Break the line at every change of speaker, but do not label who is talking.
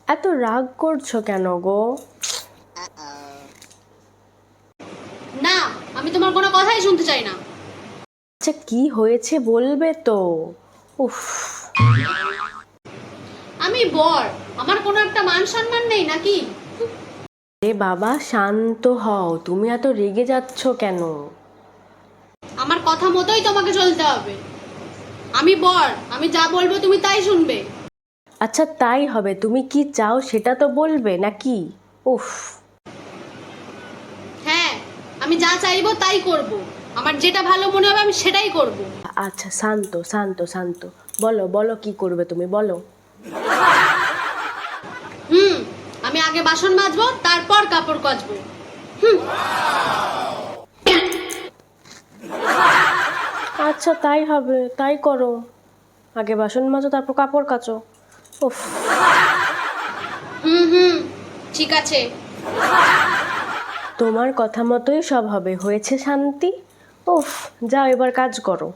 এত রাগ করছো কেন গো?
না, আমি তোমার কোনো কথাই শুনতে চাই না।
আচ্ছা কি হয়েছে বলবে তো? উফ।
আমি বর, আমার কোনো একটা মান সম্মান নেই নাকি?
এ বাবা শান্ত হও, তুমি এত রেগে যাচ্ছ কেন?
আমার কথা মতোই তোমাকে চলতে হবে। আমি বর, আমি যা বলবো তুমি তাই শুনবে।
আচ্ছা তাই হবে, তুমি কি চাও সেটা তো বলবে নাকি? উফ।
হ্যাঁ, আমি যা চাইবো তাই করব। আমার যেটা ভালো মনে হবে আমি সেটাই করব।
আচ্ছা শান্ত শান্ত শান্ত, বলো বলো কি করবে তুমি বলো।
হুম, আমি আগে বাসন মাজবো, তারপর কাপড় কাচবো। হুম।
আচ্ছা তাই হবে, তাই করো। আগে বাসন মাজো তারপর কাপড় কাচো। উফ।
হুম হুম, ঠিক আছে।
তোমার কথা মতোই সব হবে, হয়েছে শান্তি। উফ। যাও এবার কাজ করো।